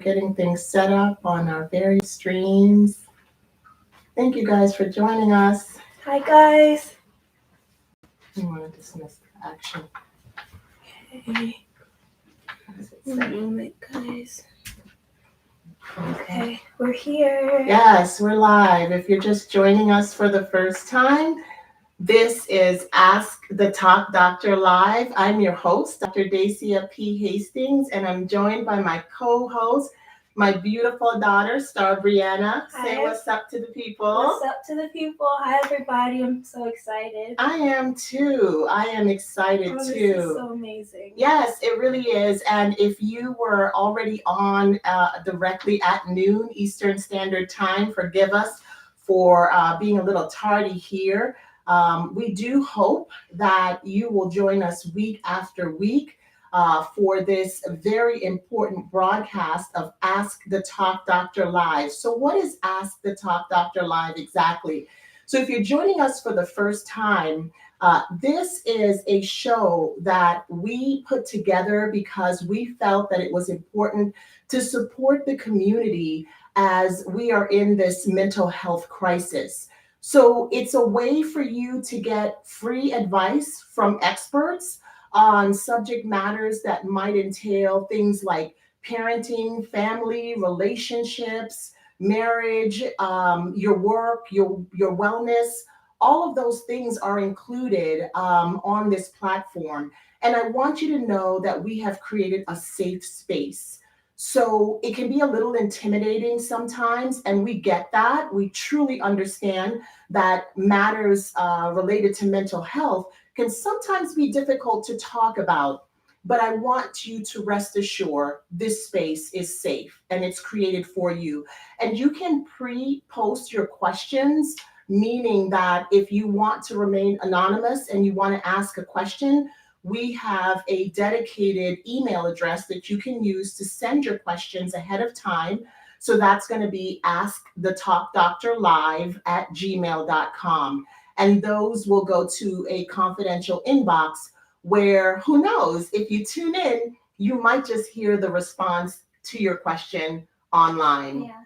Getting things set up on our various streams. Thank you guys for joining us. Hi guys. I want to dismiss the action. Okay. One moment, guys. Okay, we're here. Yes, we're live. If you're just joining us for the first time, this is Ask the Talk Doctor Live. I'm your host, Dr. Dacia P. Hastings, and I'm joined by my co-host, my beautiful daughter, Star Brianna. Say what's up to the people. What's up to the people? Hi, everybody. I'm so excited. I am too. I am excited too. This is so amazing. Yes, it really is. And if you were already on directly at noon Eastern Standard Time, forgive us for being a little tardy here. We do hope that you will join us week after week for this very important broadcast of Ask the Talk Doctor Live. So what is Ask the Talk Doctor Live exactly? So if you're joining us for the first time, this is a show that we put together because we felt that it was important to support the community as we are in this mental health crisis. So it's a way for you to get free advice from experts on subject matters that might entail things like parenting, family, relationships, marriage, your work, your wellness. All of those things are included on this platform. And I want you to know that we have created a safe space. So it can be a little intimidating sometimes, and we get that. We truly understand that matters related to mental health can sometimes be difficult to talk about. But I want you to rest assured this space is safe and it's created for you. And you can pre-post your questions, meaning that if you want to remain anonymous and you want to ask a question, we have a dedicated email address that you can use to send your questions ahead of time. So that's going to be askthetalkdoctorlive@gmail.com. And those will go to a confidential inbox where, who knows, if you tune in, you might just hear the response to your question online. Yeah.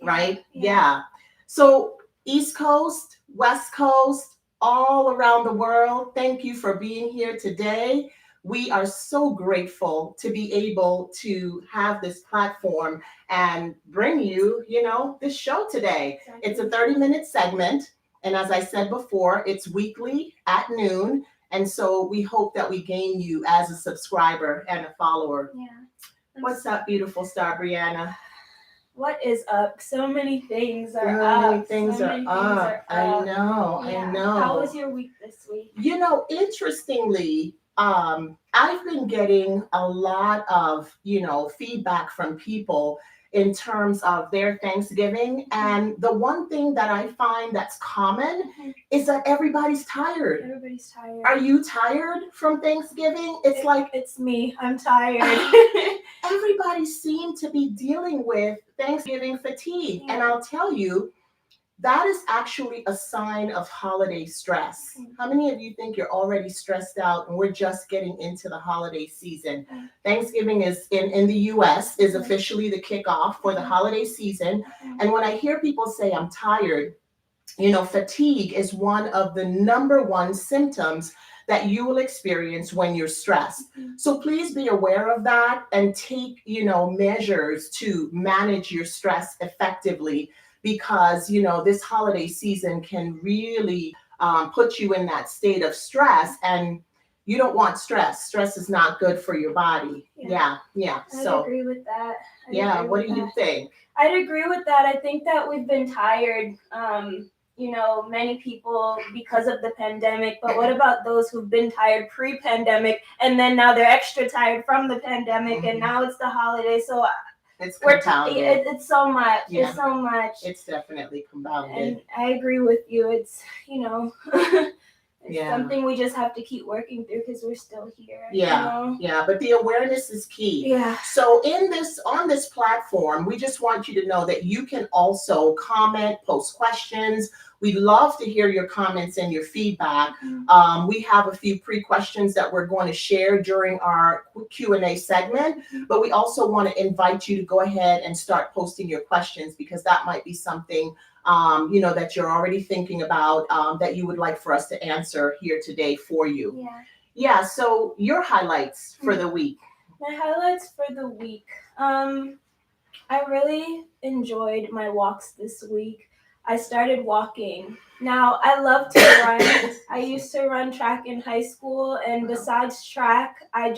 Right? Yeah. So East Coast, West Coast, all around the world, thank you for being here today. We are so grateful to be able to have this platform and bring you, this show today. Exactly. It's a 30-minute segment. And as I said before, it's weekly at noon. And so we hope that we gain you as a subscriber and a follower. Yeah. What's up, beautiful Star Brianna? What is up? So many things are So up. many things are up. I know. How was your week this week? Interestingly, I've been getting a lot of, feedback from people in terms of their Thanksgiving. And the one thing that I find that's common is that everybody's tired. Everybody's tired. Are you tired from Thanksgiving? It's me. I'm tired. Everybody seemed to be dealing with Thanksgiving fatigue. Yeah. And I'll tell you, that is actually a sign of holiday stress. How many of you think you're already stressed out and we're just getting into the holiday season? Thanksgiving is in the US is officially the kickoff for the holiday season. And when I hear people say I'm tired, fatigue is one of the number one symptoms that you will experience when you're stressed. So please be aware of that and take, measures to manage your stress effectively, because, this holiday season can really put you in that state of stress, and you don't want stress. Stress is not good for your body. Yeah. I'd agree with that. What do you think? I'd agree with that. I think that we've been tired, many people because of the pandemic, but what about those who've been tired pre-pandemic and then now they're extra tired from the pandemic and now it's the holiday, so it's compounded. It's so much. Yeah. It's so much. It's definitely compounded. And I agree with you. It's, It's Yeah. something we just have to keep working through because we're still here. Yeah, yeah, but the awareness is key. Yeah. So on this platform, we just want you to know that you can also comment, post questions. We'd love to hear your comments and your feedback. We have a few pre-questions that we're going to share during our Q&A segment, but we also want to invite you to go ahead and start posting your questions, because that might be something that you're already thinking about, that you would like for us to answer here today for you. Yeah. Yeah, so your highlights for the week. My highlights for the week. I really enjoyed my walks this week. I started walking. Now, I love to run. I used to run track in high school, and besides track, I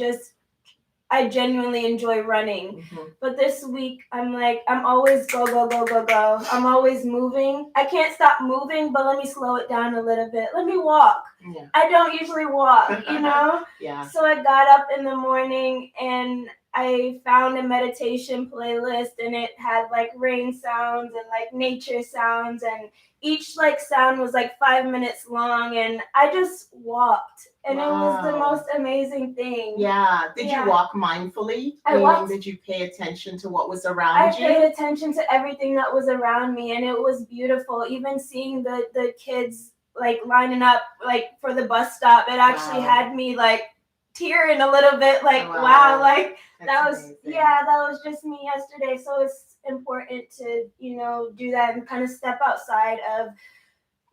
genuinely enjoy running. But this week, I'm always go, go, go, go, go. I'm always moving. I can't stop moving, but let me slow it down a little bit. Let me walk. Yeah. I don't usually walk, Yeah. So I got up in the morning and I found a meditation playlist, and it had like rain sounds and like nature sounds, and each like sound was like 5 minutes long, and I just walked, and It was the most amazing thing. Yeah. Did you walk mindfully? I walked. Did you pay attention to what was around you? I paid attention to everything that was around me, and it was beautiful. Even seeing the kids like lining up like for the bus stop, it actually had me like tearing a little bit, like wow, like that was amazing. That was just me yesterday. So it's important to do that and kind of step outside of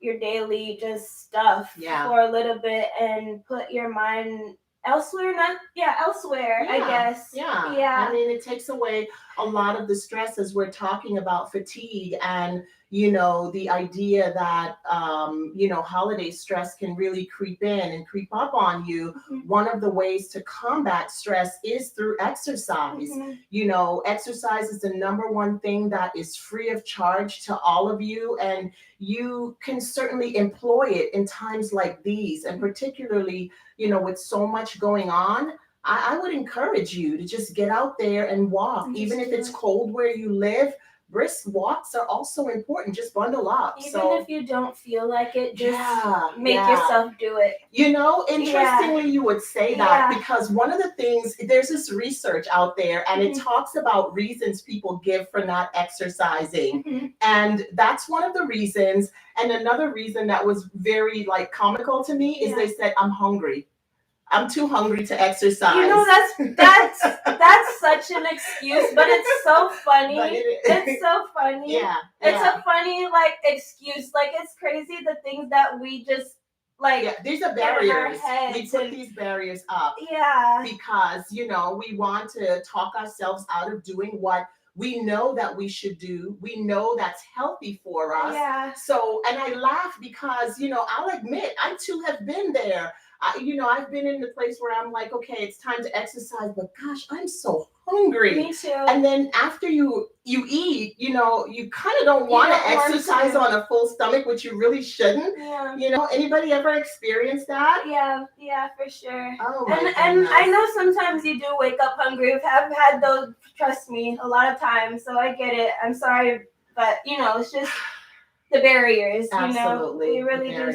your daily just stuff for a little bit and put your mind elsewhere. I guess. I mean, it takes away a lot of the stress, as we're talking about fatigue and the idea that holiday stress can really creep in and creep up on you. One of the ways to combat stress is through exercise. Exercise is the number one thing that is free of charge to all of you, and you can certainly employ it in times like these, and particularly with so much going on. I would encourage you to just get out there and walk, even if it's cold where you live. Brisk walks are also important. Just bundle up. Even if you don't feel like it, just make yourself do it. Interestingly, you would say that, because one of the things, there's this research out there, and it talks about reasons people give for not exercising. And that's one of the reasons. And another reason that was very comical to me is they said, I'm hungry. I'm too hungry to exercise. That's such an excuse, but it's so funny. It's so funny. It's a funny excuse. It's crazy the things that we just these are barriers. We put these barriers up. Because we want to talk ourselves out of doing what we know that we should do. We know that's healthy for us. So, and I laugh because I'll admit I too have been there. I've been in the place where I'm like, okay, it's time to exercise, but gosh, I'm so hungry. Me too. And then after you eat, you kind of don't want to exercise on a full stomach, which you really shouldn't. Anybody ever experienced that? Yeah, for sure. Oh my goodness. And I know sometimes you do wake up hungry. I've had those, trust me, a lot of times. So I get it. I'm sorry, but it's just the barriers. Absolutely. We really do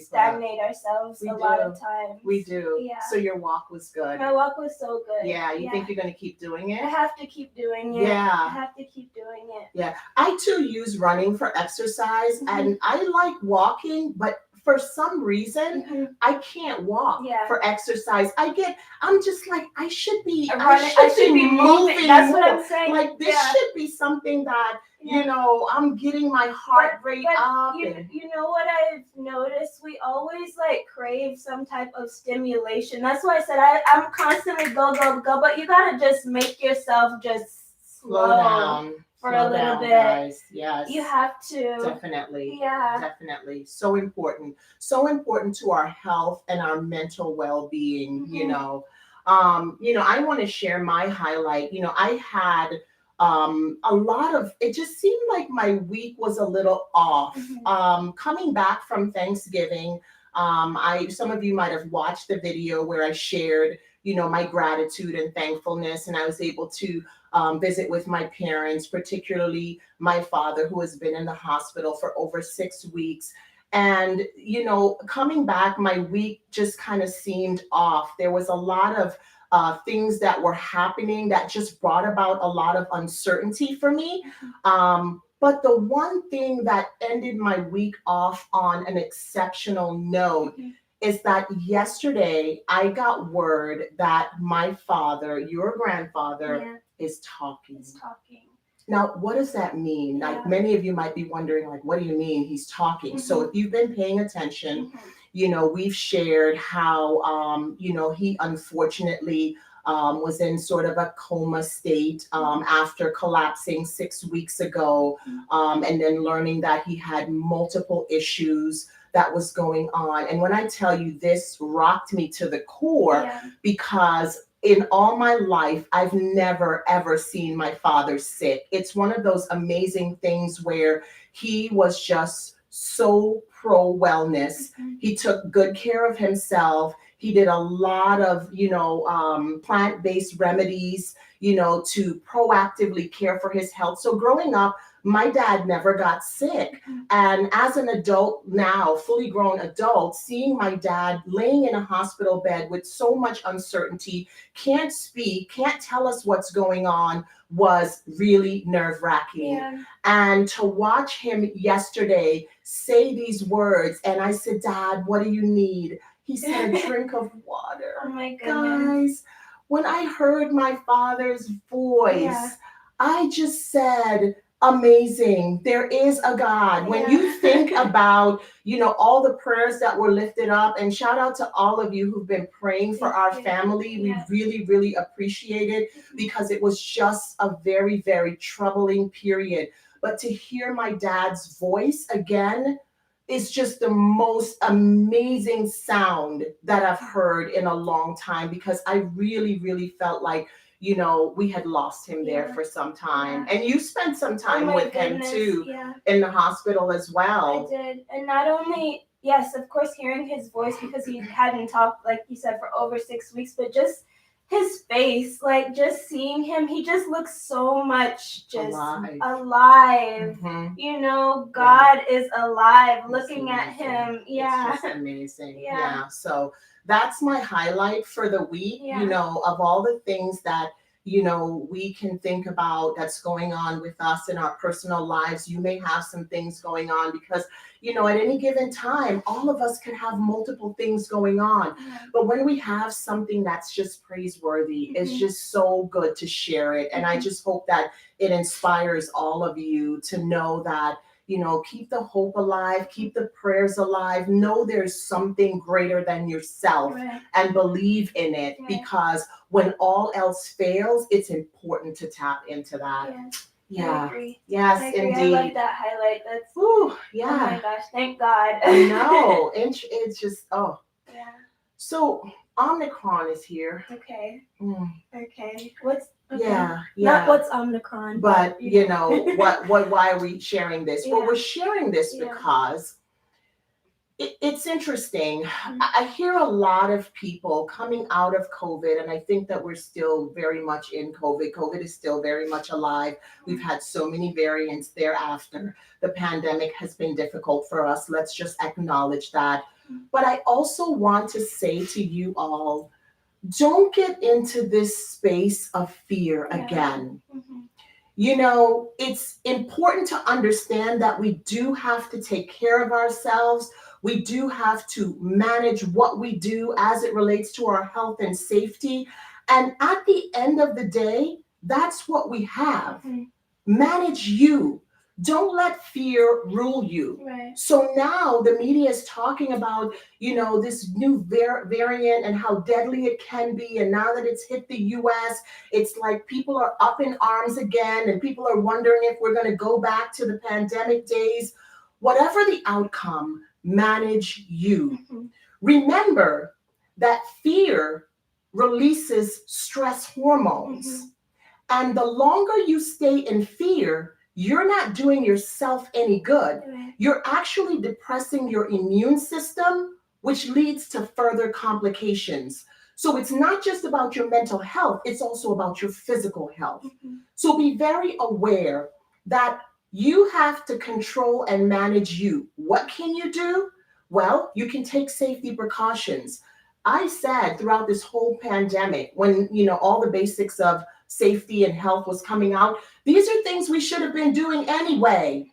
stagnate ourselves a lot of times. We do. Yeah. So your walk was good. My walk was so good. Yeah. You think you're going to keep doing it? I have to keep doing it. Yeah. I have to keep doing it. Yeah. I too use running for exercise, and I like walking, but for some reason, I can't walk for exercise. I'm just like, I should be moving. That's what I'm saying. This should be something that, I'm getting my heart rate up. You know what I've noticed? We always crave some type of stimulation. That's why I said I'm constantly go, go, go, but you gotta just make yourself just slow down. For a little bit. Guys. Yes. You have to. Definitely. Yeah. Definitely. So important. So important to our health and our mental well-being, I want to share my highlight. I had a lot of, it just seemed like my week was a little off. Coming back from Thanksgiving, some of you might have watched the video where I shared, my gratitude and thankfulness, and I was able to visit with my parents, particularly my father, who has been in the hospital for over 6 weeks. And, coming back, my week just kind of seemed off. There was a lot of things that were happening that just brought about a lot of uncertainty for me. But the one thing that ended my week off on an exceptional note is that yesterday I got word that my father, your grandfather, is talking. He's talking. Now, what does that mean? Like, many of you might be wondering, like, what do you mean he's talking? So if you've been paying attention, we've shared how, he unfortunately was in sort of a coma state after collapsing 6 weeks ago, and then learning that he had multiple issues that was going on. And when I tell you, this rocked me to the core because in all my life, I've never, ever seen my father sick. It's one of those amazing things where he was just so pro wellness. He took good care of himself. He did a lot of, plant-based remedies, to proactively care for his health. So growing up, my dad never got sick. And as an adult now, fully grown adult, seeing my dad laying in a hospital bed with so much uncertainty, can't speak, can't tell us what's going on, was really nerve-wracking. And to watch him yesterday say these words, and I said, Dad, what do you need? He said, a drink of water. Oh my goodness. Guys, when I heard my father's voice, I just said, amazing. There is a God. When you think about, all the prayers that were lifted up, and shout out to all of you who've been praying for our family. We really, really appreciate it because it was just a very, very troubling period. But to hear my dad's voice again is just the most amazing sound that I've heard in a long time, because I really, really felt like, we had lost him there for some time. And you spent some time with him too in the hospital as well. I did. And not only, yes, of course, hearing his voice, because he hadn't talked, like you said, for over 6 weeks, but just his face, like just seeing him, he just looks so much just alive. God is alive. Looking at him. It's just amazing. So that's my highlight for the week, of all the things that, we can think about that's going on with us in our personal lives. You may have some things going on because, at any given time, all of us can have multiple things going on. But when we have something that's just praiseworthy, it's just so good to share it. And I just hope that it inspires all of you to know that, keep the hope alive, keep the prayers alive, know there's something greater than yourself, and believe in it, because when all else fails, it's important to tap into that. I agree. Yes, I agree. indeed. I love that highlight. That's, oh my gosh, thank God. I know. It's just, So Omnicron is here. Okay. Okay. Yeah. Not what's Omnicron. But why are we sharing this? Well, we're sharing this because it's interesting. I hear a lot of people coming out of COVID, and I think that we're still very much in COVID. COVID is still very much alive. We've had so many variants thereafter. The pandemic has been difficult for us. Let's just acknowledge that. But I also want to say to you all, don't get into this space of fear again. It's important to understand that we do have to take care of ourselves. We do have to manage what we do as it relates to our health and safety. And at the end of the day, that's what we have. Manage you. Don't let fear rule you. So now the media is talking about, this new variant and how deadly it can be. And now that it's hit the US, it's like people are up in arms again, and people are wondering if we're going to go back to the pandemic days. Whatever the outcome, manage you. Remember that fear releases stress hormones. And the longer you stay in fear, you're not doing yourself any good. You're actually depressing your immune system, which leads to further complications. So it's not just about your mental health, it's also about your physical health. So be very aware that You have to control and manage you. What can you do? Well, you can take safety precautions. I said throughout this whole pandemic, when all the basics of safety and health was coming out, these are things we should have been doing anyway,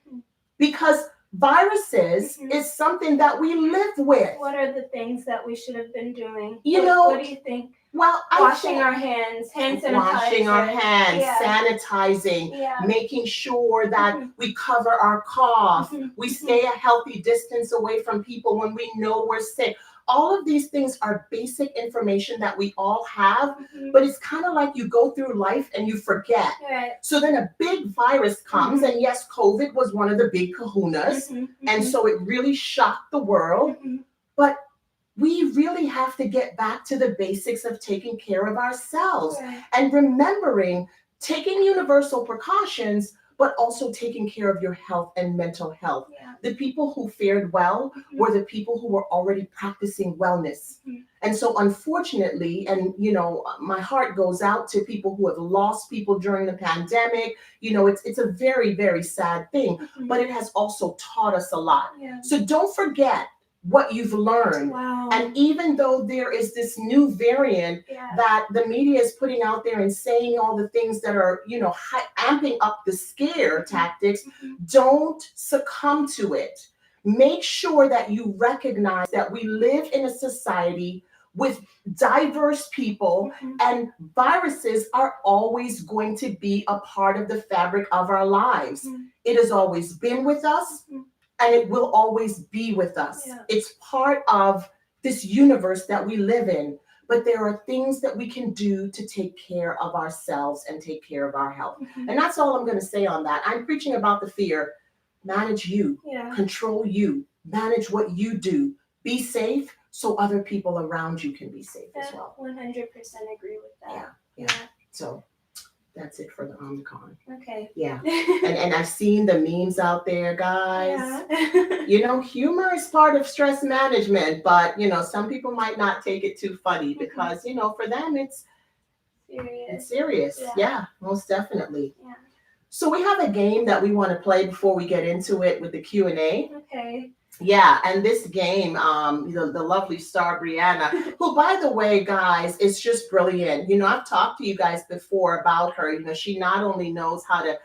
because viruses is something that we live with. What are the things that we should have been doing? What do you think? Well, washing our hands, hand sanitizer. Washing our hands, sanitizing, making sure that we cover our cough, we stay a healthy distance away from people when we know we're sick. All of these things are basic information that we all have, but it's kind of like you go through life and you forget. Right. So then a big virus comes, and yes, COVID was one of the big kahunas, and so it really shocked the world, but we really have to get back to the basics of taking care of ourselves and remembering taking universal precautions, but also taking care of your health and mental health. The people who fared well were the people who were already practicing wellness. And so unfortunately, and my heart goes out to people who have lost people during the pandemic. It's a very, very sad thing, but it has also taught us a lot. So don't forget what you've learned. And even though there is this new variant that the media is putting out there and saying all the things that are, amping up the scare tactics, don't succumb to it. Make sure that you recognize that we live in a society with diverse people, and viruses are always going to be a part of the fabric of our lives. It has always been with us. And it will always be with us. It's part of this universe that we live in. But there are things that we can do to take care of ourselves and take care of our health. And that's all I'm going to say on that. I'm preaching about the fear. Manage you. Control you. Manage what you do. Be safe so other people around you can be safe as well. 100% agree with that. Yeah. So that's it for the Omnicron. Okay. Yeah. And I've seen the memes out there, guys. Humor is part of stress management, but some people might not take it too funny because for them it's serious. Yeah, most definitely. So we have a game that we want to play before we get into it with the Q&A. Okay. Yeah, and this game, the lovely star Brianna, who, by the way, guys, is just brilliant. I've talked to you guys before about her. She not only knows how to,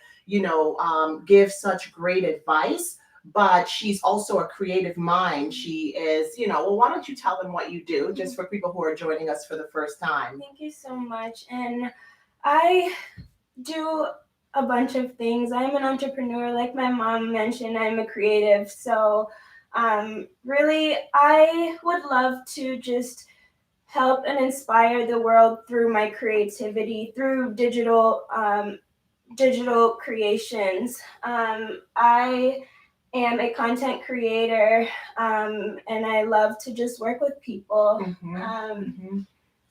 give such great advice, but she's also a creative mind. She is, well, why don't you tell them what you do, just for people who are joining us for the first time. Thank you so much. And I do a bunch of things. I'm an entrepreneur. Like my mom mentioned, I'm a creative. So really, I would love to just help and inspire the world through my creativity, through digital creations. I am a content creator, and I love to just work with people.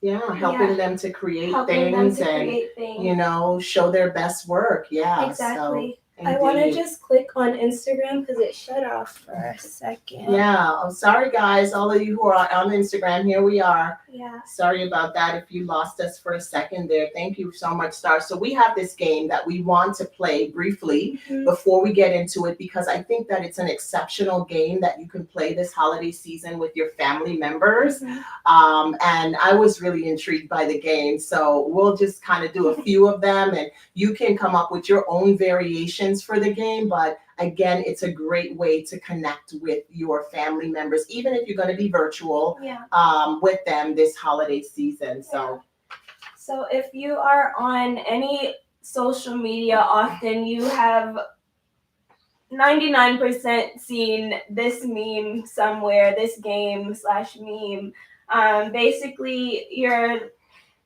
Helping them to create things and show their best work. Exactly. I want to just click on Instagram because it shut off for a second. Yeah, I'm sorry, guys. All of you who are on Instagram, here we are. Yeah. Sorry about that if you lost us for a second there. Thank you so much, Star. So we have this game that we want to play briefly before we get into it, because I think that it's an exceptional game that you can play this holiday season with your family members. And I was really intrigued by the game. So we'll just kind of do a few of them, and you can come up with your own variations for the game. But again, it's a great way to connect with your family members, even if you're going to be virtual with them this holiday season. So if you are on any social media often, you have 99% seen this meme somewhere, this game/meme. Basically,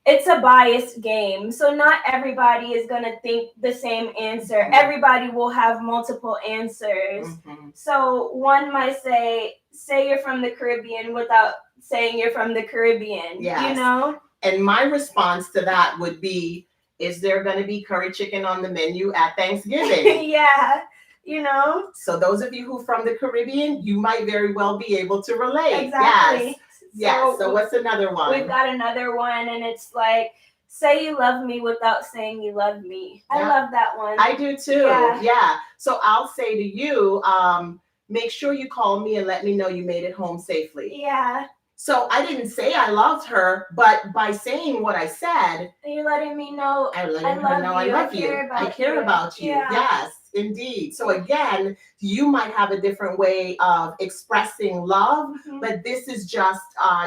it's a biased game. So not everybody is going to think the same answer. Everybody will have multiple answers. So one might say you're from the Caribbean without saying you're from the Caribbean, And my response to that would be, is there going to be curry chicken on the menu at Thanksgiving? So those of you who are from the Caribbean, you might very well be able to relate. Exactly. Yes. So what's another one? We've got another one, and it's like, say you love me without saying you love me. I Yeah. love that one. I do too. Yeah. Yeah. So I'll say to you, make sure you call me and let me know you made it home safely. Yeah. So I didn't say I loved her, but by saying what I said, you're letting me know I love you. I care about you. Yeah. Yes, indeed. So again, you might have a different way of expressing love, Mhm. but this is just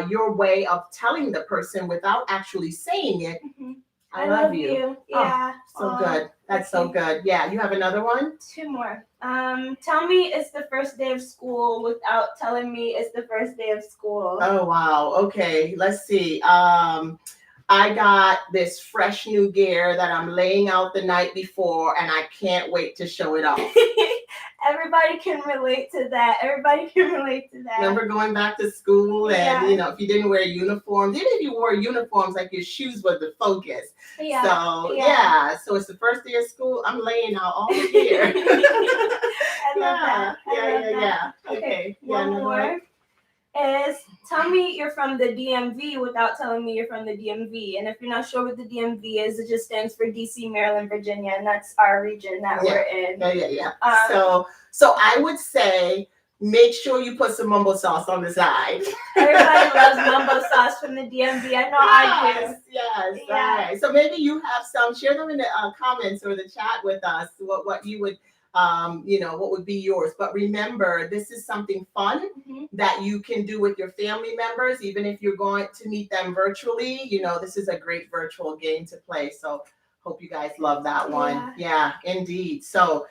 your way of telling the person without actually saying it. Mhm. I love you. Yeah. So good. That's so good. Yeah. You have another one? 2 more. Tell me it's the first day of school without telling me it's the first day of school. Oh, wow. Okay. Let's see. I got this fresh new gear that I'm laying out the night before, and I can't wait to show it off. Everybody can relate to that. Remember going back to school and, if you didn't wear uniforms, even if you wore uniforms, like your shoes were the focus. Yeah. So it's the first day of school. I'm laying out all the gear. I love that. Yeah. Okay. One more is tell me you're from the DMV without telling me you're from the DMV. And if you're not sure what the DMV is, it just stands for DC, Maryland, Virginia, and that's our region that we're in. Yeah. So I would say make sure you put some mumbo sauce on the side. Everybody loves mumbo sauce from the DMV. I know I do. Yes. Yeah. All right. So maybe you have some. Share them in the comments or the chat with us. What you would. What would be yours. But remember, this is something fun that you can do with your family members, even if you're going to meet them virtually. This is a great virtual game to play. So hope you guys love that one. Yeah, indeed. So,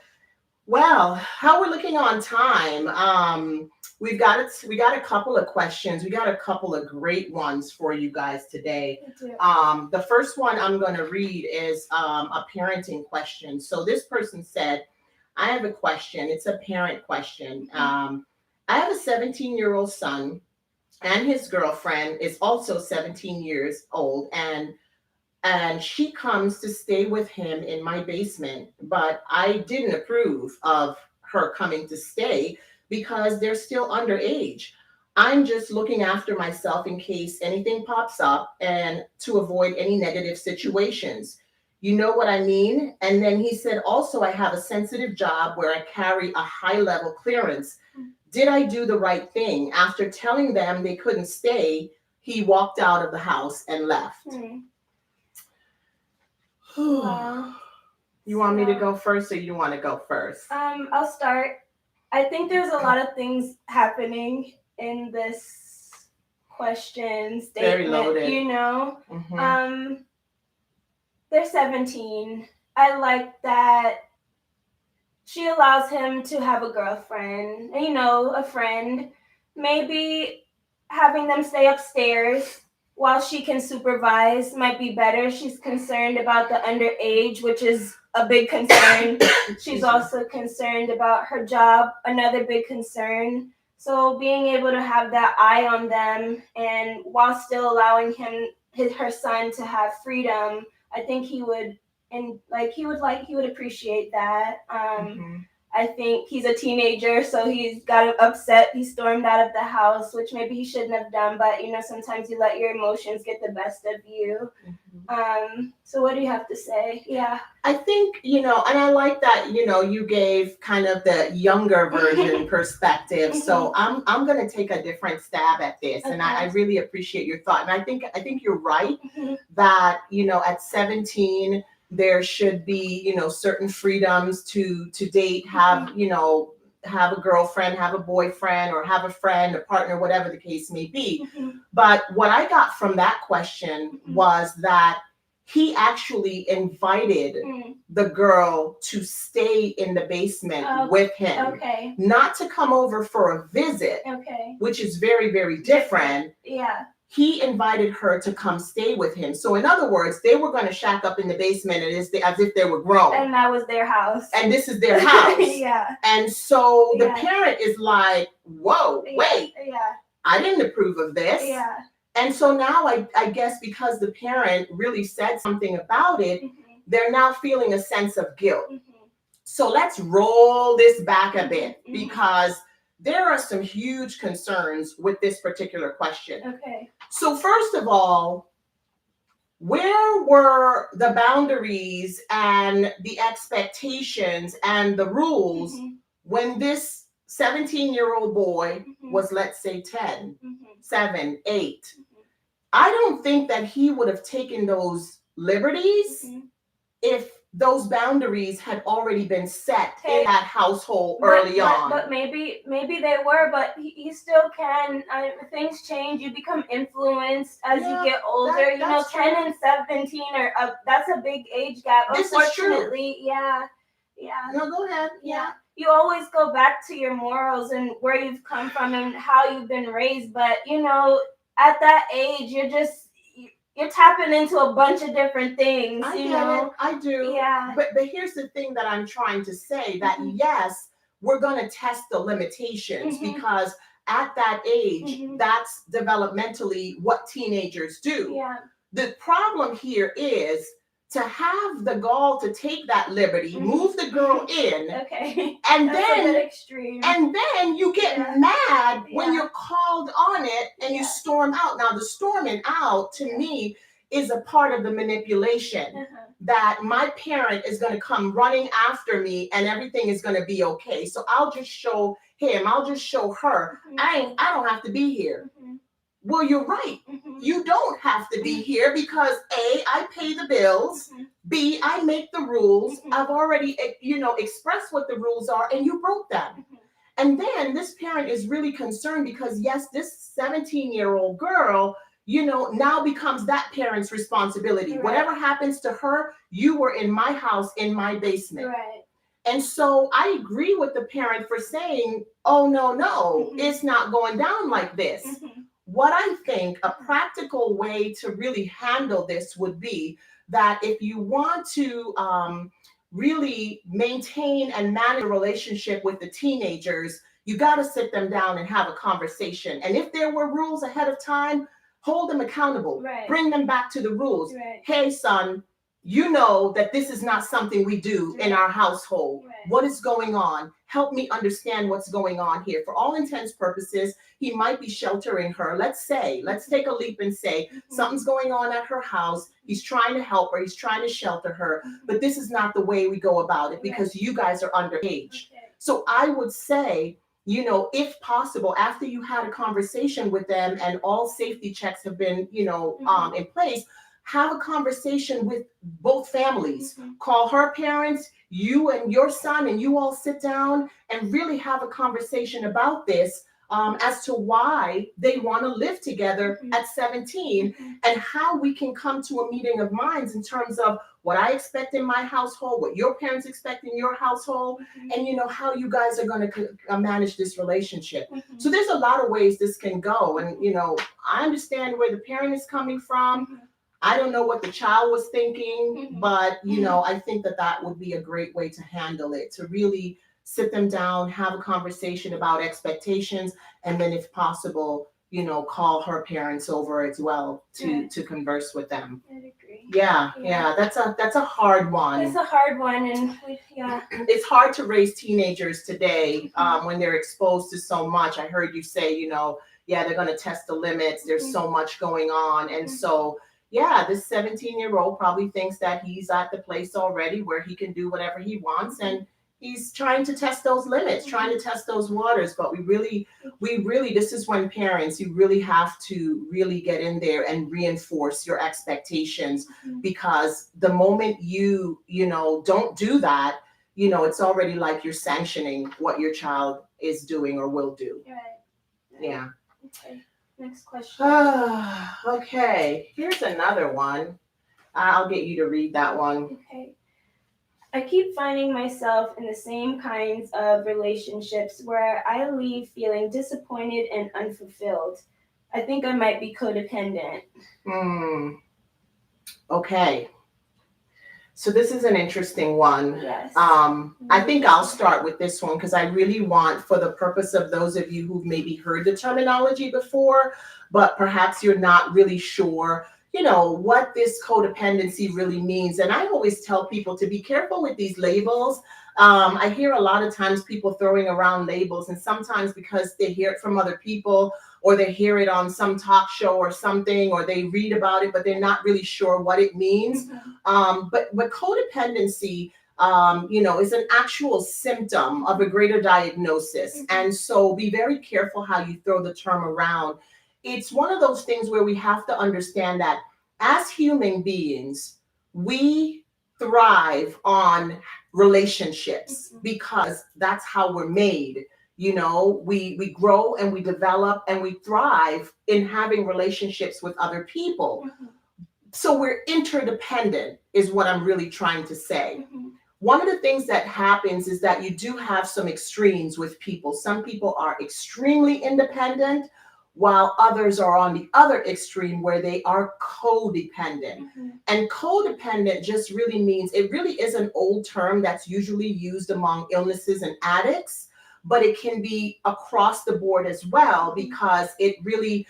well, how we're looking on time. We got a couple of questions. We got a couple of great ones for you guys today. The first one I'm going to read is a parenting question. So this person said, I have a question. It's a parent question. I have a 17-year-old son, and his girlfriend is also 17 years old, and she comes to stay with him in my basement. But I didn't approve of her coming to stay because they're still underage. I'm just looking after myself in case anything pops up and to avoid any negative situations. You know what I mean? And then he said, also, I have a sensitive job where I carry a high level clearance. Did I do the right thing? After telling them they couldn't stay, he walked out of the house and left. Wow. You want me to go first or you want to go first? I'll start. I think there's a lot of things happening in this question statement. Very loaded. They're 17. I like that she allows him to have a girlfriend, a friend. Maybe having them stay upstairs while she can supervise might be better. She's concerned about the underage, which is a big concern. She's also concerned about her job, another big concern. So being able to have that eye on them and while still allowing her son to have freedom, I think he would appreciate that. I think he's a teenager, so he's got upset. He stormed out of the house, which maybe he shouldn't have done, but sometimes you let your emotions get the best of you. So what do you have to say? Yeah. I think, and I like that, you gave kind of the younger version perspective. So I'm going to take a different stab at this. Okay. And I really appreciate your thought. And I think you're right that, at 17, there should be, certain freedoms to date, have, have a girlfriend, have a boyfriend, or have a friend, a partner, whatever the case may be. But what I got from that question was that he actually invited the girl to stay in the basement with him, not to come over for a visit, which is very, very different. Yeah. He invited her to come stay with him. So in other words, they were going to shack up in the basement as if they were grown. And that was their house. And this is their house. Yeah. And so the parent is like, whoa, wait. Yeah. I didn't approve of this. Yeah. And so now I guess because the parent really said something about it, they're now feeling a sense of guilt. So let's roll this back a bit because there are some huge concerns with this particular question. Okay. So first of all, where were the boundaries and the expectations and the rules when this 17-year-old boy was, let's say, 10, 7, 8? I don't think that he would have taken those liberties if those boundaries had already been set in that household early on. But maybe they were, but you still can. Things change. You become influenced as you get older. 10 and 17 that's a big age gap. Unfortunately, yeah. No, go ahead. Yeah. You always go back to your morals and where you've come from and how you've been raised, but at that age, you're tapping into a bunch of different things. I do. Yeah. But here's the thing that I'm trying to say, that yes, we're going to test the limitations because at that age, that's developmentally what teenagers do. Yeah. The problem here is to have the gall to take that liberty, move the girl in, and that's then a bit extreme. And then you get mad when you're called on it and you storm out. Now, the storming out to me is a part of the manipulation that my parent is going to come running after me and everything is going to be okay. So I'll just show him, I'll just show her. I don't have to be here. Well, you're right. You don't have to be here because A, I pay the bills. B, I make the rules. I've already, expressed what the rules are and you broke them. And then this parent is really concerned because yes, this 17-year-old girl, now becomes that parent's responsibility. Right. Whatever happens to her, you were in my house, in my basement. Right. And so I agree with the parent for saying, oh, no, it's not going down like this. What I think a practical way to really handle this would be that if you want to really maintain and manage a relationship with the teenagers, you got to sit them down and have a conversation. And if there were rules ahead of time, hold them accountable. Right. Bring them back to the rules. Right. Hey, son, you know that this is not something we do in our household. Right. What is going on? Help me understand what's going on here. For all intents purposes, he might be sheltering her. Let's take a leap and say something's going on at her house. He's trying to help her. He's trying to shelter her. But this is not the way we go about it because you guys are underage. So I would say, if possible, after you had a conversation with them and all safety checks have been, in place, have a conversation with both families. Call her parents, you and your son, and you all sit down and really have a conversation about this as to why they want to live together at 17 and how we can come to a meeting of minds in terms of what I expect in my household, what your parents expect in your household, and how you guys are going to manage this relationship. So there's a lot of ways this can go. And, I understand where the parent is coming from. I don't know what the child was thinking, but, I think that would be a great way to handle it, to really sit them down, have a conversation about expectations, and then if possible, call her parents over as well to converse with them. I agree. Yeah, that's a hard one. It's a hard one, and it's hard to raise teenagers today when they're exposed to so much. I heard you say, they're going to test the limits. There's so much going on, and so. Yeah, this 17-year-old probably thinks that he's at the place already where he can do whatever he wants, and he's trying to test those limits, trying to test those waters. But we really, this is when parents, you really have to really get in there and reinforce your expectations, because the moment you don't do that, it's already like you're sanctioning what your child is doing or will do. Right. Yeah. Okay. Next question. Okay, here's another one. I'll get you to read that one. Okay. I keep finding myself in the same kinds of relationships where I leave feeling disappointed and unfulfilled. I think I might be codependent. Okay. So this is an interesting one. Yes. I think I'll start with this one because I really want, for the purpose of those of you who've maybe heard the terminology before, but perhaps you're not really sure, what this codependency really means. And I always tell people to be careful with these labels. I hear a lot of times people throwing around labels, and sometimes because they hear it from other people or they hear it on some talk show or something, or they read about it, but they're not really sure what it means. But codependency, is an actual symptom of a greater diagnosis. And so be very careful how you throw the term around. It's one of those things where we have to understand that as human beings, we thrive on relationships because that's how we're made. We grow and we develop and we thrive in having relationships with other people. So we're interdependent is what I'm really trying to say. One of the things that happens is that you do have some extremes with people. Some people are extremely independent, while others are on the other extreme where they are codependent. And codependent just really means, it really is an old term that's usually used among illnesses and addicts, but it can be across the board as well, because it really,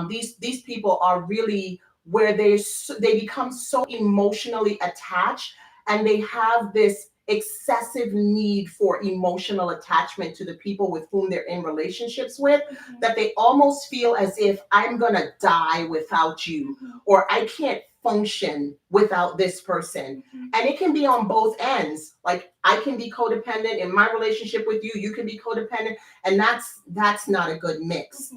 these people are really where they become so emotionally attached, and they have this excessive need for emotional attachment to the people with whom they're in relationships with, that they almost feel as if I'm gonna die without you, or I can't function without this person. And it can be on both ends. Like, I can be codependent in my relationship with you, you can be codependent, and that's not a good mix.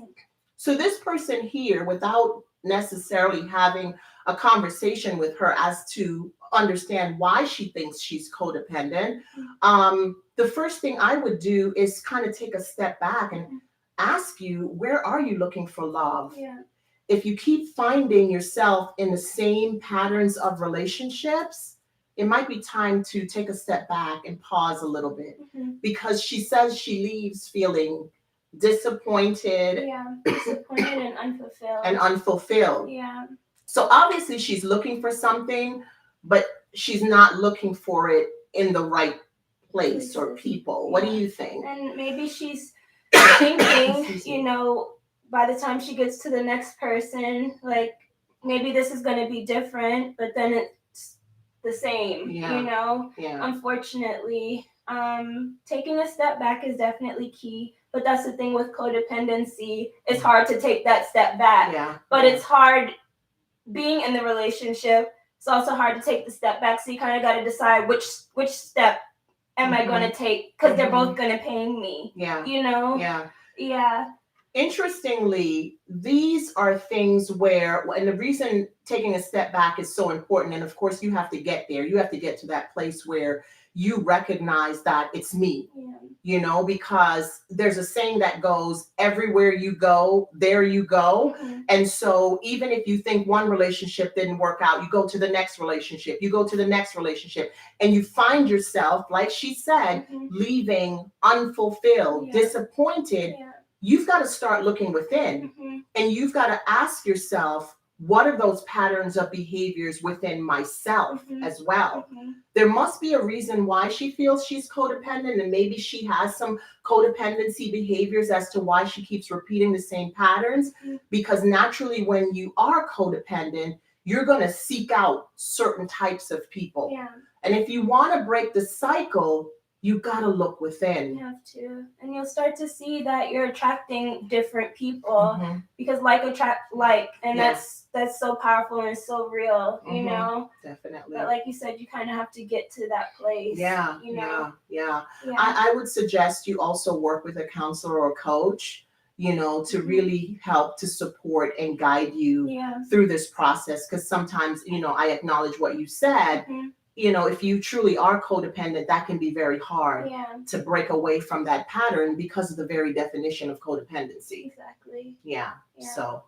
So this person here, without necessarily having a conversation with her as to understand why she thinks she's codependent, the first thing I would do is kind of take a step back and ask you, where are you looking for love? If you keep finding yourself in the same patterns of relationships, it might be time to take a step back and pause a little bit, because she says she leaves feeling disappointed. Disappointed and unfulfilled. So obviously she's looking for something, but she's not looking for it in the right place or people. What do you think? And maybe she's thinking, by the time she gets to the next person, like, maybe this is going to be different, but then it's the same, Unfortunately, taking a step back is definitely key. But that's the thing with codependency. It's hard to take that step back. But it's hard being in the relationship. It's also hard to take the step back. So you kind of got to decide which step am I going to take, because they're both going to pain me. Interestingly, these are things where, and the reason taking a step back is so important, and of course you have to get there. You have to get to that place where you recognize that it's me, because there's a saying that goes, everywhere you go, there you go. And so even if you think one relationship didn't work out, you go to the next relationship, and you find yourself, like she said, leaving unfulfilled, disappointed. You've got to start looking within, and you've got to ask yourself, what are those patterns of behaviors within myself as well? There must be a reason why she feels she's codependent, and maybe she has some codependency behaviors as to why she keeps repeating the same patterns, because naturally when you are codependent, you're going to seek out certain types of people. And if you want to break the cycle, you got to look within. You have to. And you'll start to see that you're attracting different people, because like attract like, and that's so powerful and so real, Definitely. But like you said, you kind of have to get to that place. I would suggest you also work with a counselor or coach, to really help to support and guide you through this process. Because sometimes, I acknowledge what you said. If you truly are codependent, that can be very hard to break away from that pattern because of the very definition of codependency. Exactly. So,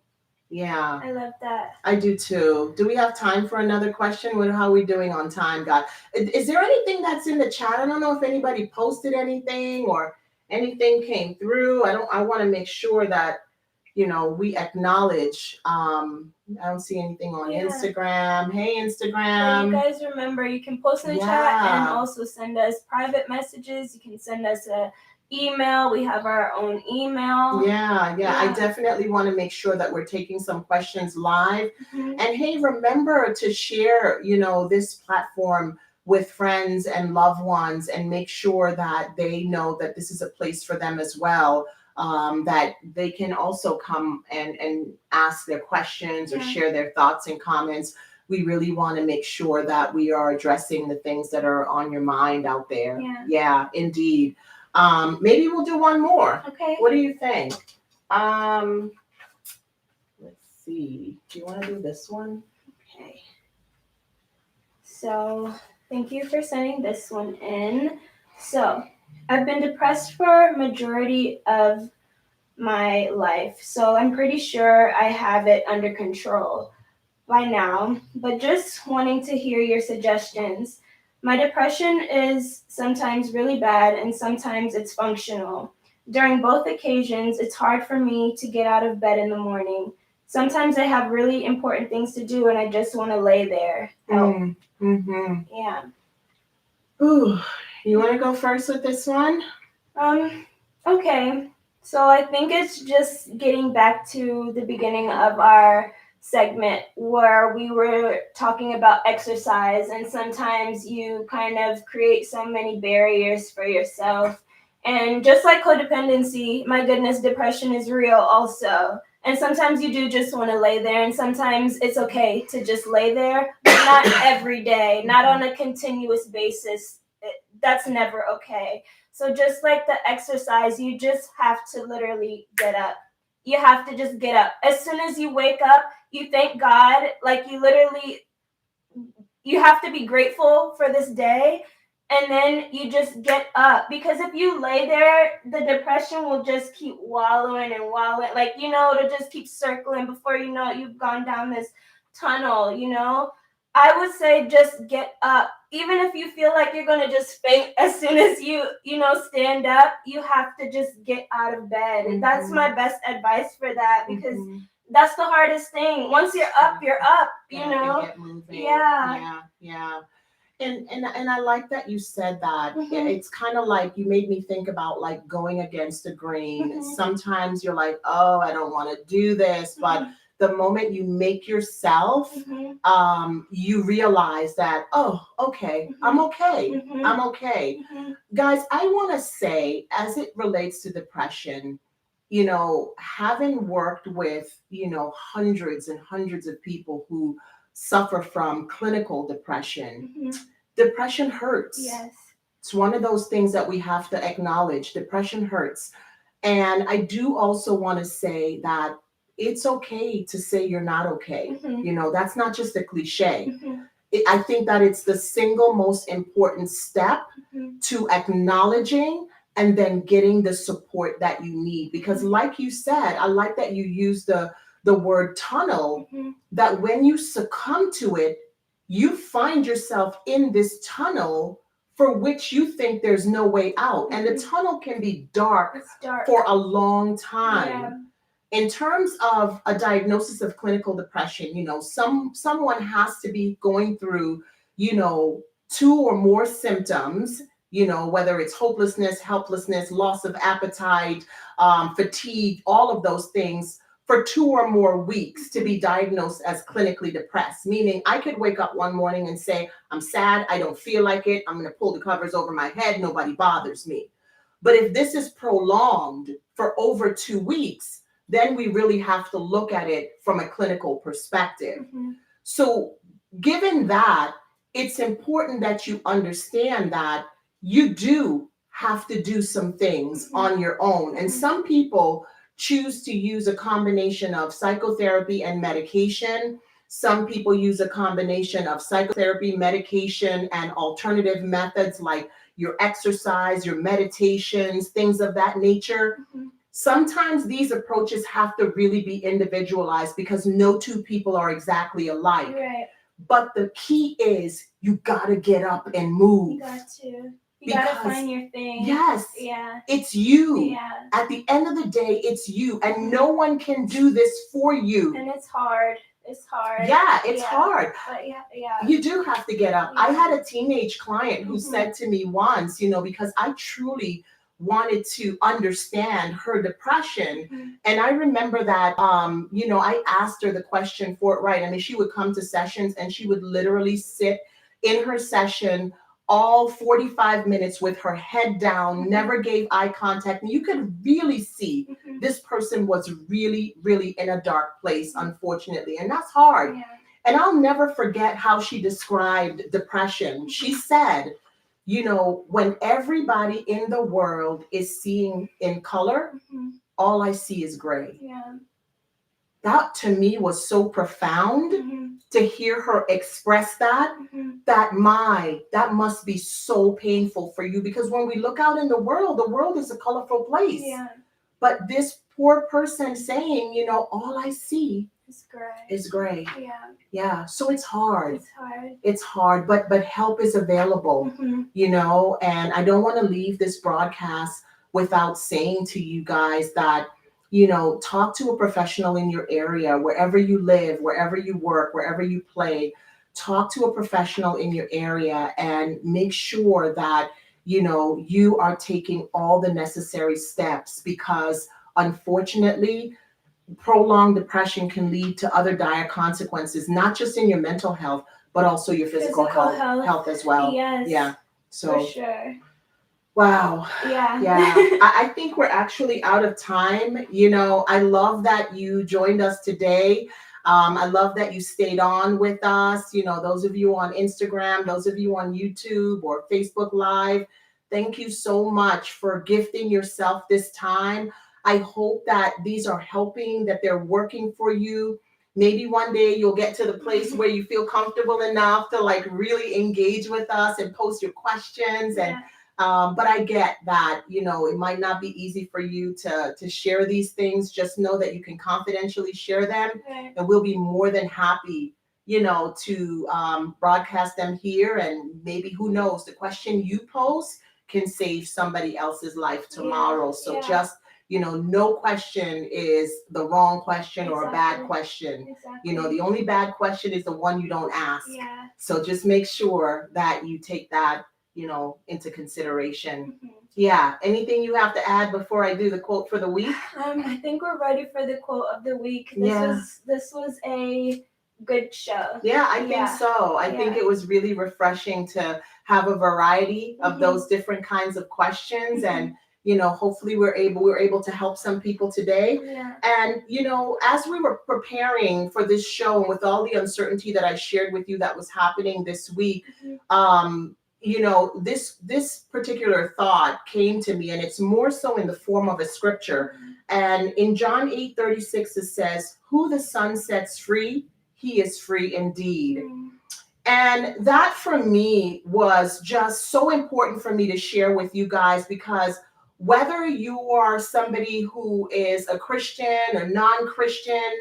I love that. I do too. Do we have time for another question? How are we doing on time, God? Is there anything that's in the chat? I don't know if anybody posted anything or anything came through. I want to make sure that, we acknowledge. I don't see anything on Instagram. Hey, Instagram. Well, you guys remember, you can post in the chat and also send us private messages. You can send us an email. We have our own email. I definitely want to make sure that we're taking some questions live. And hey, remember to share, this platform with friends and loved ones, and make sure that they know that this is a place for them as well. that they can also come and ask their questions or Yeah. share their thoughts and comments. We really want to make sure that we are addressing the things that are on your mind out there. Yeah, indeed. Maybe we'll do one more. Okay. What do you think? Let's see. Do you want to do this one? Okay. So thank you for sending this one in. So I've been depressed for majority of my life, so I'm pretty sure I have it under control by now, but just wanting to hear your suggestions. My depression is sometimes really bad and sometimes it's functional. During both occasions, it's hard for me to get out of bed in the morning. Sometimes I have really important things to do and I just want to lay there. Help. Yeah. Ooh, you want to go first with this one? Okay. So I think it's just getting back to the beginning of our segment where we were talking about exercise, and sometimes you kind of create so many barriers for yourself. And just like codependency, my goodness, depression is real also. And sometimes you do just want to lay there, and sometimes it's okay to just lay there, but not every day, not on a continuous basis. That's never okay. So just like the exercise, you just have to literally get up. You have to just get up. As soon as you wake up, you thank God. Like you have to be grateful for this day. And then you just get up. Because if you lay there, the depression will just keep wallowing and wallowing. Like, it'll just keep circling. Before you know it, you've gone down this tunnel. I would say just get up. Even if you feel like you're going to just faint as soon as you stand up, you have to just get out of bed. Mm-hmm. That's my best advice for that, because that's the hardest thing. Once you're up, And get moving. Yeah. And I like that you said that. It's kind of like you made me think about like going against the grain. Sometimes you're like, oh, I don't want to do this, but the moment you make yourself, you realize that, oh, okay, I'm okay. I'm okay. Guys, I want to say, as it relates to depression, having worked with, hundreds and hundreds of people who suffer from clinical depression, depression hurts. Yes. It's one of those things that we have to acknowledge. Depression hurts. And I do also want to say that it's okay to say you're not okay. That's not just a cliche. I think that it's the single most important step to acknowledging and then getting the support that you need. Because like you said, I like that you used the word tunnel, that when you succumb to it, you find yourself in this tunnel for which you think there's no way out. And the tunnel can be dark for a long time. Yeah. In terms of a diagnosis of clinical depression, someone has to be going through, 2 or more symptoms, whether it's hopelessness, helplessness, loss of appetite, fatigue, all of those things, for 2 or more weeks to be diagnosed as clinically depressed. Meaning I could wake up one morning and say, I'm sad, I don't feel like it, I'm going to pull the covers over my head, nobody bothers me. But if this is prolonged for over 2 weeks, then we really have to look at it from a clinical perspective. So given that, it's important that you understand that you do have to do some things on your own. And some people choose to use a combination of psychotherapy and medication. Some people use a combination of psychotherapy, medication, and alternative methods like your exercise, your meditations, things of that nature. Sometimes these approaches have to really be individualized because no 2 people are exactly alike. Right. But the key is you gotta get up and move. You got to. You gotta find your thing. Yes. Yeah. It's you. Yeah. At the end of the day, it's you. And no one can do this for you. And it's hard. It's hard. Yeah, it's hard. But yeah. You do have to get up. Yeah. I had a teenage client who said to me once, because I truly wanted to understand her depression. And I remember that, I asked her the question for it right. I mean, she would come to sessions and she would literally sit in her session all 45 minutes with her head down, never gave eye contact. And you could really see this person was really, really in a dark place, unfortunately. And that's hard. Yeah. And I'll never forget how she described depression. She said, you know, when everybody in the world is seeing in color, all I see is gray. Yeah. That to me was so profound to hear her express that, that must be so painful for you, because when we look out in the world is a colorful place. Yeah. But this poor person saying, you know, all I see is gray. Yeah. Yeah. So it's hard. It's hard. It's hard, but help is available, you know, and I don't want to leave this broadcast without saying to you guys that, you know, talk to a professional in your area, wherever you live, wherever you work, wherever you play. Talk to a professional in your area and make sure that, you know, you are taking all the necessary steps, because unfortunately, prolonged depression can lead to other dire consequences, not just in your mental health, but also your physical health as well. Yes. Yeah. So for sure. Wow. Yeah. Yeah. I think we're actually out of time. You know, I love that you joined us today. I love that you stayed on with us. You know, those of you on Instagram, those of you on YouTube or Facebook Live, thank you so much for gifting yourself this time. I hope that these are helping, that they're working for you. Maybe one day you'll get to the place where you feel comfortable enough to like really engage with us and post your questions. And but I get that, you know, it might not be easy for you to share these things. Just know that you can confidentially share them, and we'll be more than happy, you know, to broadcast them here. And maybe, who knows, the question you post can save somebody else's life tomorrow. So just, you know, no question is the wrong question or a bad question. You know, the only bad question is the one you don't ask. So just make sure that you take that, you know, into consideration. Yeah. Anything you have to add before I do the quote for the week? I think we're ready for the quote of the week. This was a good show. Yeah, I think so. I think it was really refreshing to have a variety of those different kinds of questions. And, you know, hopefully we're able to help some people today. And, you know, as we were preparing for this show, and with all the uncertainty that I shared with you that was happening this week, you know, this particular thought came to me, and it's more so in the form of a scripture. And in John 8:36, it says, "Who the Son sets free, he is free indeed." And that for me was just so important for me to share with you guys, because whether you are somebody who is a Christian or non-Christian,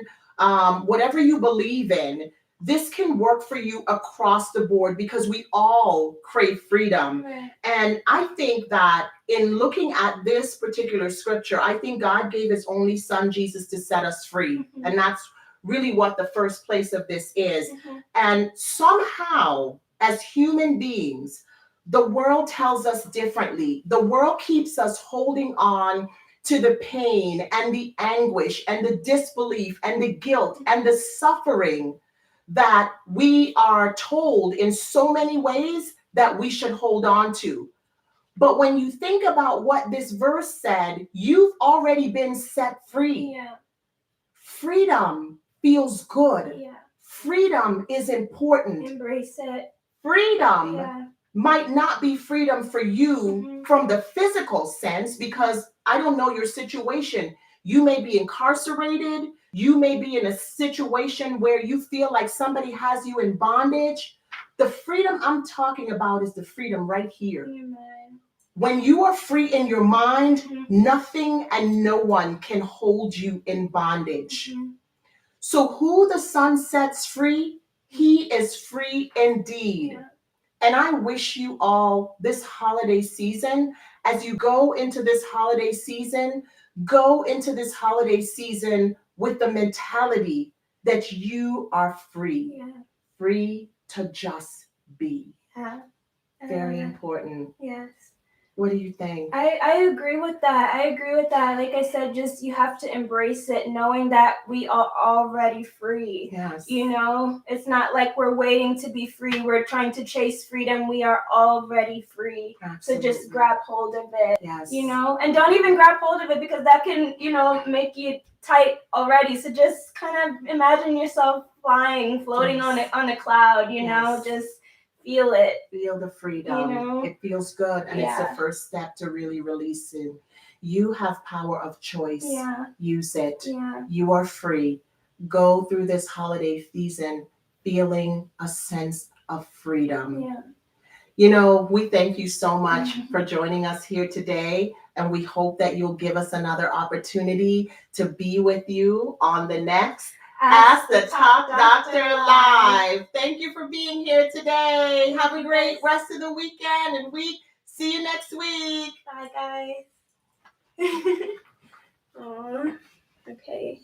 whatever you believe in, this can work for you across the board, because we all crave freedom. And I think that in looking at this particular scripture, I think God gave his only son, Jesus, to set us free. And that's really what the first place of this is. And somehow, as human beings, the world tells us differently. The world keeps us holding on to the pain and the anguish and the disbelief and the guilt and the suffering that we are told in so many ways that we should hold on to. But when you think about what this verse said, you've already been set free. Freedom feels good. Freedom is important. Embrace it. Freedom might not be freedom for you from the physical sense, because I don't know your situation. You may be incarcerated. You may be in a situation where you feel like somebody has you in bondage. The freedom I'm talking about is the freedom right here. Amen. When you are free in your mind, nothing and no one can hold you in bondage. So who the Son sets free, he is free indeed. And I wish you all this holiday season, as you go into this holiday season, with the mentality that you are free, free to just be. Very important. What do you think? I agree with that. Like I said, just you have to embrace it, knowing that we are already free. Yes. It's not like we're waiting to be free. We're trying to chase freedom. We are already free. Absolutely. So just grab hold of it. Yes. And don't even grab hold of it, because that can, make you tight already. So just kind of imagine yourself floating Yes. on a cloud, Yes. just feel it. Feel the freedom. It feels good, and it's the first step to really release it. You have power of choice. Yeah. Use it. Yeah. You are free. Go through this holiday season feeling a sense of freedom. Yeah. We thank you so much for joining us here today, and we hope that you'll give us another opportunity to be with you on the next Ask the Talk Doctor Live. Thank you for being here today. Have a great rest of the weekend and week. See you next week. Bye, guys. Aww. Okay.